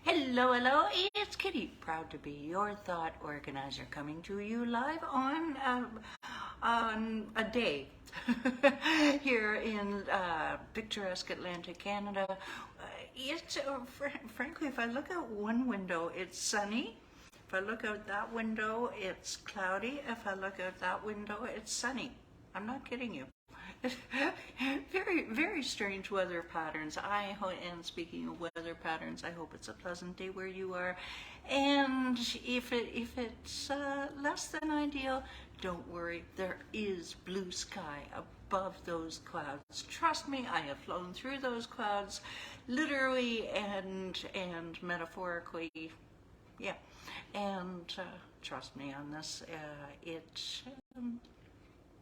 Hello, hello, it's Kitti, proud to be your thought organizer, coming to you live on a day here in picturesque Atlantic Canada. Frankly, if I look out one window, it's sunny. If I look out that window, it's cloudy. If I look out that window, it's sunny. I'm not kidding you. Very, very strange weather patterns. And speaking of weather patterns, I hope it's a pleasant day where you are. And if it's less than ideal, don't worry. There is blue sky above those clouds. Trust me, I have flown through those clouds, literally and metaphorically. Yeah, and trust me on this.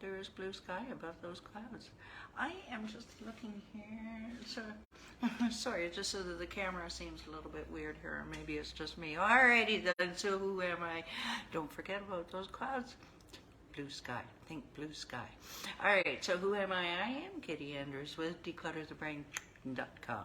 There is blue sky above those clouds. I am just looking here. So, sorry, just so that the camera seems a little bit weird here. Maybe it's just me. Alrighty then, so who am I? Don't forget about those clouds. Blue sky. Think blue sky. Alright, so who am I? I am Kitti Andrews with DeclutterTheBrain.com.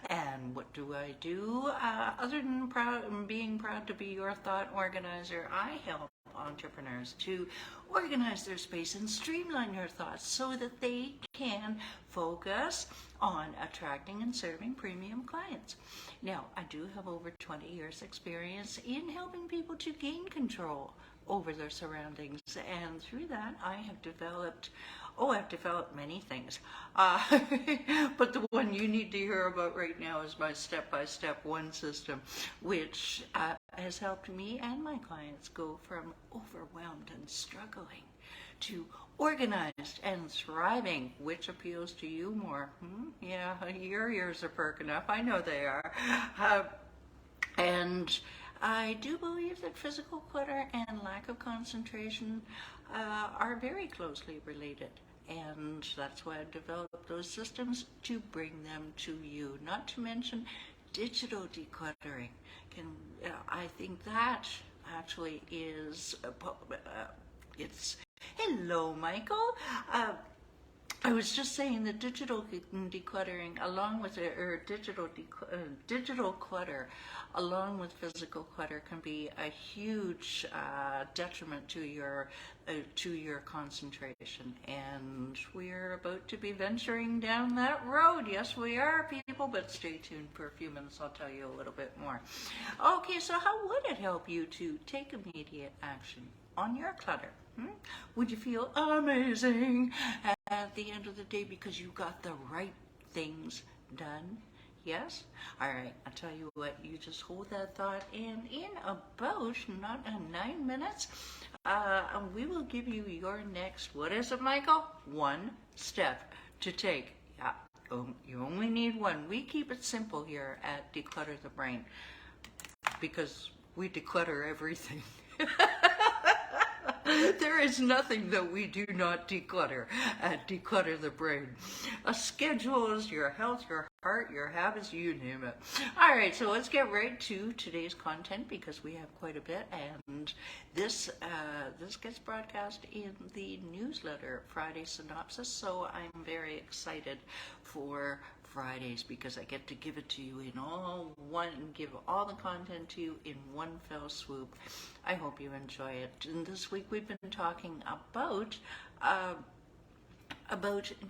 And what do I do? Other than being proud to be your thought organizer, I help entrepreneurs to organize their space and streamline their thoughts so that they can focus on attracting and serving premium clients. Now, I do have over 20 years experience in helping people to gain control over their surroundings, and through that I've developed many things, but the one you need to hear about right now is my step-by-step one system, which has helped me and my clients go from overwhelmed and struggling to organized and thriving. Which appeals to you more? Yeah, your ears are perking up. I know they are. And I do believe that physical clutter and lack of concentration are very closely related. And that's why I've developed those systems to bring them to you. Not to mention digital decluttering. I think that actually is, it's, hello Michael. I was just saying that digital decluttering, along with digital clutter, along with physical clutter, can be a huge detriment to your concentration. And we're about to be venturing down that road. Yes, we are, people. But stay tuned for a few minutes. I'll tell you a little bit more. Okay, so how would it help you to take immediate action on your clutter? Would you feel amazing at the end of the day because you got the right things done? Yes? Alright, I'll tell you what, you just hold that thought, and in about 9 minutes, we will give you your next, what is it, Michael? One step to take. Yeah, you only need one. We keep it simple here at Declutter the Brain because we declutter everything. There is nothing that we do not declutter at Declutter the Brain. Schedules, your health, your heart, your habits, you name it. All right, so let's get right to today's content because we have quite a bit, and this gets broadcast in the newsletter Friday synopsis. So I'm very excited for Fridays because I get to give it to you in all one, give all the content to you in one fell swoop. I hope you enjoy it. And this week we've been talking about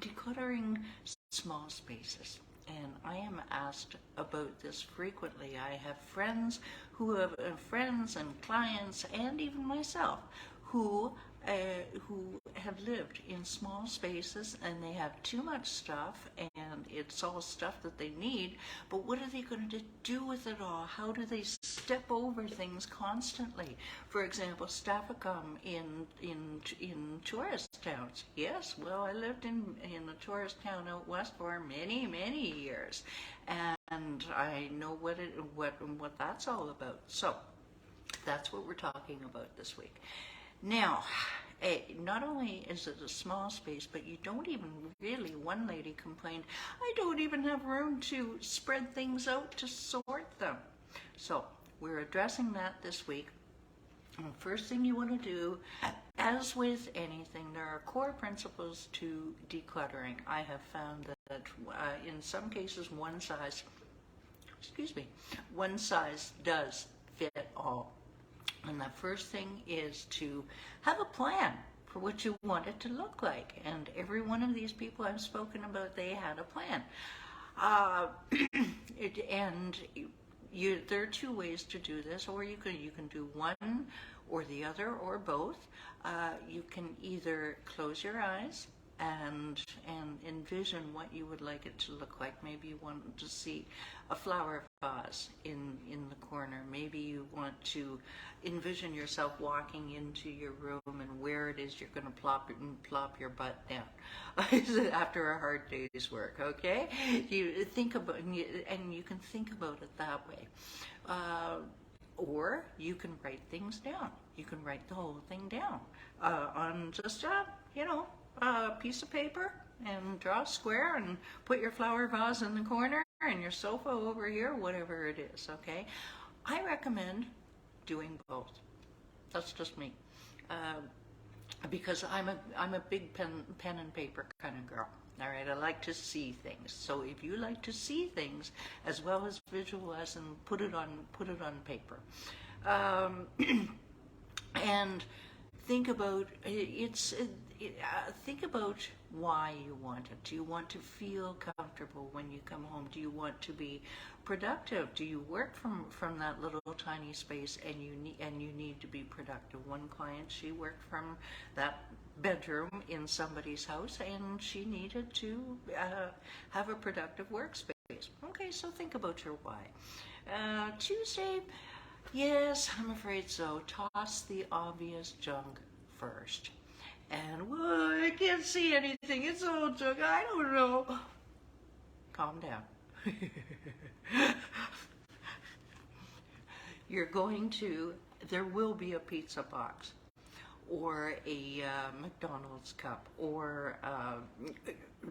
decluttering small spaces. And I am asked about this frequently. I have friends and clients, and even myself, who have lived in small spaces, and they have too much stuff, and it's all stuff that they need, but what are they going to do with it all? How do they step over things constantly? For example, Staffacom in tourist towns. Yes, well, I lived in a tourist town out west for many, many years, and I know what that's all about. So that's what we're talking about this week. Now, not only is it a small space, but you don't even really, one lady complained, I don't even have room to spread things out to sort them. So we're addressing that this week. And the first thing you want to do, as with anything, there are core principles to decluttering. I have found that in some cases one size excuse me, one size does fit all. And the first thing is to have a plan for what you want it to look like. And every one of these people I've spoken about, they had a plan. Uh, there are two ways to do this, or you can do one or the other or both. You can either close your eyes and envision what you would like it to look like. Maybe you want to see a flower vase in the corner. Maybe you want to envision yourself walking into your room and where it is you're going to plop your butt down after a hard day's work. Okay, you think about and you can think about it that way. Or you can write things down. You can write the whole thing down on just a piece of paper, and draw a square and put your flower vase in the corner and your sofa over here, whatever it is. Okay, I recommend doing both. That's just me, because I'm a big pen and paper kind of girl. All right, I like to see things. So if you like to see things as well as visualize and put it on paper, and think about think about why you want it. Do you want to feel comfortable when you come home? Do you want to be productive? Do you work from that little tiny space and you need to be productive? One client, she worked from that bedroom in somebody's house and she needed to have a productive workspace. Okay, so think about your why. Tuesday, yes, I'm afraid so. Toss the obvious junk first. And, well, I can't see anything. It's all junk. I don't know. Calm down. There will be a pizza box or a McDonald's cup or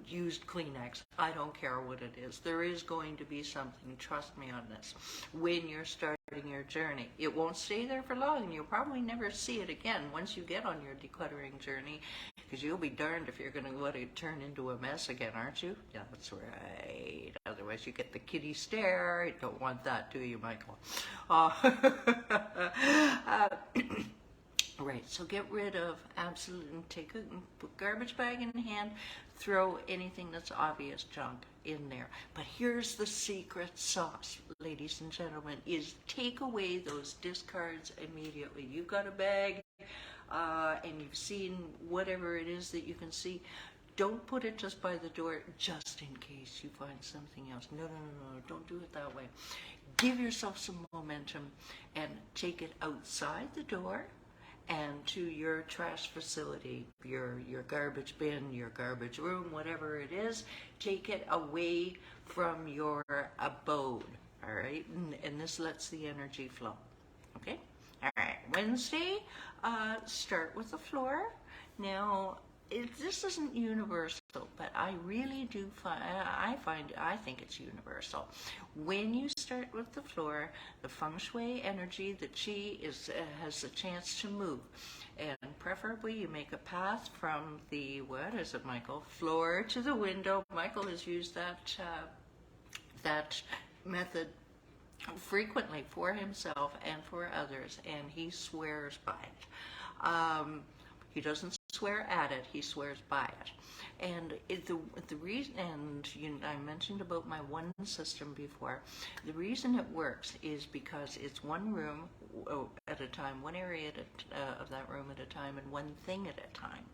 used Kleenex. I don't care what it is. There is going to be something, trust me on this, when you're starting your journey. It won't stay there for long, and you'll probably never see it again once you get on your decluttering journey, because you'll be darned if you're going to let it turn into a mess again, aren't you? Yeah, that's right. Otherwise you get the Kitti stare. You don't want that, do you, Michael? Right, so get rid of take a garbage bag in hand, throw anything that's obvious junk in there. But here's the secret sauce, ladies and gentlemen, is take away those discards immediately. You've got a bag and you've seen whatever it is that you can see. Don't put it just by the door just in case you find something else. No, don't do it that way. Give yourself some momentum and take it outside the door and to your trash facility, your garbage bin, your garbage room, whatever it is. Take it away from your abode, all right? And this lets the energy flow, okay? All right, Wednesday, start with the floor. Now, this isn't universal, but I really do I think it's universal. When you start with the floor, the feng shui energy, the chi has a chance to move, and preferably you make a path from the, what is it, Michael? Floor to the window. Michael has used that method frequently for himself and for others, and he swears by it. He doesn't swear at it, he swears by it. And the reason, and I mentioned about my one system before, the reason it works is because it's one room at a time, one area of that room at a time, and one thing at a time.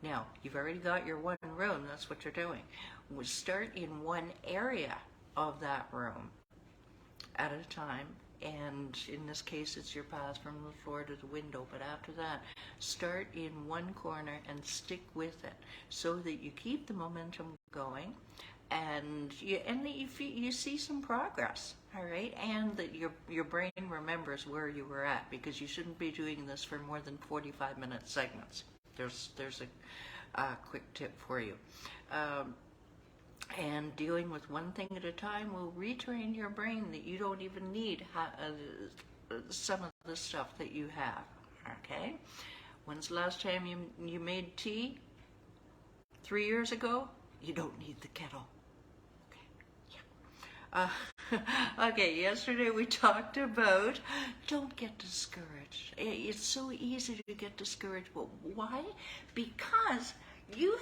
Now, you've already got your one room, that's what you're doing. We'll start in one area of that room at a time, and in this case it's your path from the floor to the window, but after that start in one corner and stick with it so that you keep the momentum going, and you see some progress, all right, and that your brain remembers where you were at, because you shouldn't be doing this for more than 45-minute segments. There's a quick tip for you. And dealing with one thing at a time will retrain your brain that you don't even need some of the stuff that you have, okay? When's the last time you made tea? 3 years ago? You don't need the kettle. Okay, Uh, okay, yesterday we talked about don't get discouraged. It's so easy to get discouraged. But why? Because you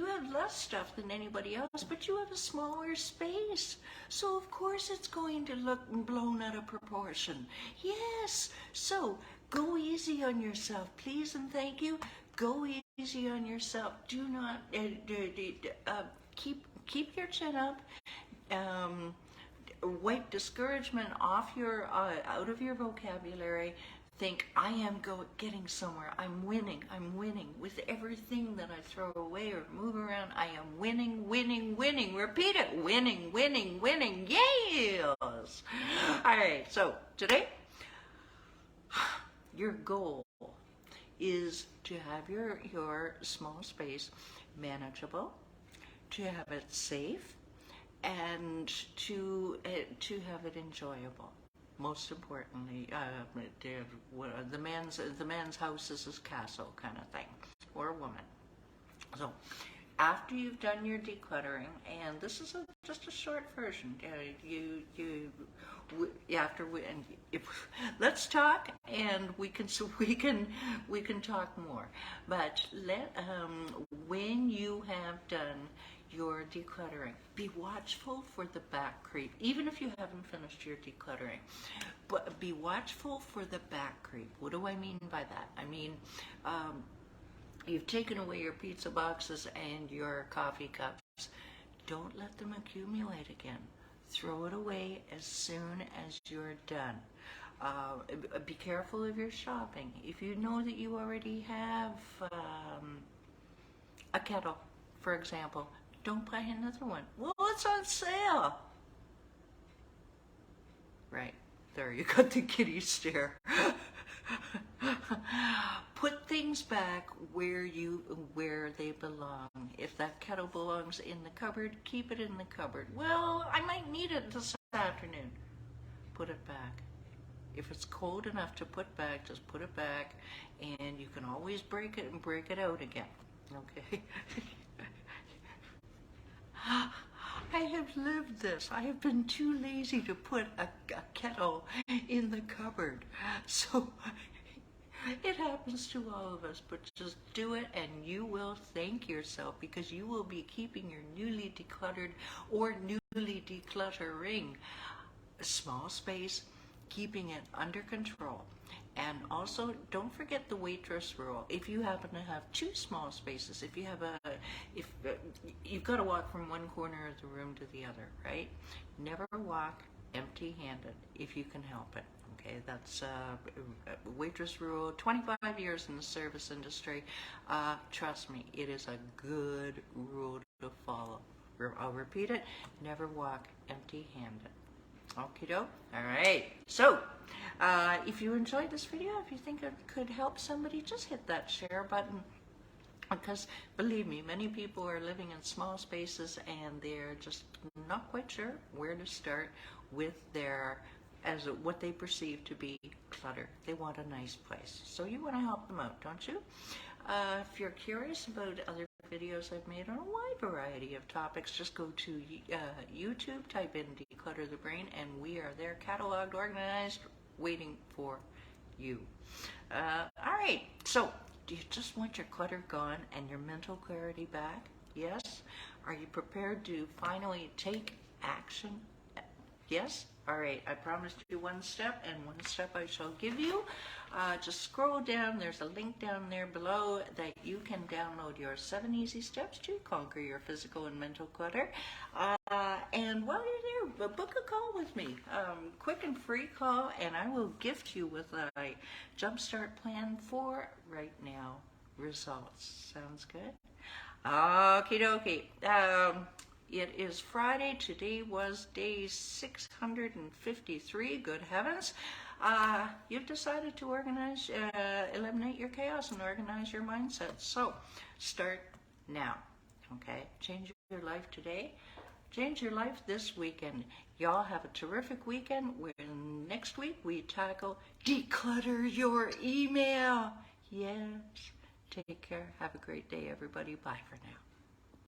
have less stuff than anybody else, but you have a smaller space. So of course it's going to look blown out of proportion. Yes. So go easy on yourself, please and thank you. Go easy on yourself. Do not keep your chin up. Um, Wipe discouragement off your out of your vocabulary. Think, I am getting somewhere. I'm winning. I'm winning with everything that I throw away or move around. I am winning, winning, winning. Repeat it. Winning, winning, winning. Yes. All right. So today, your goal is to have your small space manageable, to have it safe, and to have it enjoyable. Most importantly, the man's house is his castle kind of thing, or a woman. So, after you've done your decluttering, and this is just a short version, let's talk, and we can talk more. But when you have done your decluttering, be watchful for the back creep, even if you haven't finished your decluttering. But be watchful for the back creep. What do I mean by that? I mean, you've taken away your pizza boxes and your coffee cups. Don't let them accumulate again. Throw it away as soon as you're done. Be careful of your shopping. If you know that you already have a kettle, for example, don't buy another one. Well, it's on sale. Right, there you got the kitty stare. Put things back where they belong. If that kettle belongs in the cupboard, keep it in the cupboard. Well, I might need it this afternoon. Put it back. If it's cold enough to put back, just put it back, and you can always break it and break it out again. Okay? I have lived this. I have been too lazy to put a kettle in the cupboard. So it happens to all of us, but just do it and you will thank yourself, because you will be keeping your newly decluttered or newly decluttering a small space, keeping it under control. And also, don't forget the Waitress Rule. If you happen to have two small spaces, if you've got to walk from one corner of the room to the other, right? Never walk empty-handed if you can help it. Okay, that's Waitress Rule. 25 years in the service industry. Trust me, it is a good rule to follow. I'll repeat it. Never walk empty-handed. Okie doke. All right. So, if you enjoyed this video, if you think it could help somebody, just hit that share button. Because believe me, many people are living in small spaces and they're just not quite sure where to start with what they perceive to be clutter. They want a nice place. So you want to help them out, don't you? If you're curious about other videos I've made on a wide variety of topics, just go to YouTube, type in Declutter the Brain, and we are there, cataloged, organized, waiting for you. All right, so do you just want your clutter gone and your mental clarity back? Yes? Are you prepared to finally take action? Yes? All right, I promised you one step, and one step I shall give you. Just scroll down. There's a link down there below that you can download your 7 easy steps to conquer your physical and mental clutter. And while you're there, book a call with me. Quick and free call, and I will gift you with a jumpstart plan for right now results. Sounds good? Okie dokie. It is Friday. Today was day 653. Good heavens. You've decided to organize, eliminate your chaos and organize your mindset. So start now. Okay? Change your life today. Change your life this weekend. Y'all have a terrific weekend. Next week we tackle declutter your email. Yes. Take care. Have a great day, everybody. Bye for now.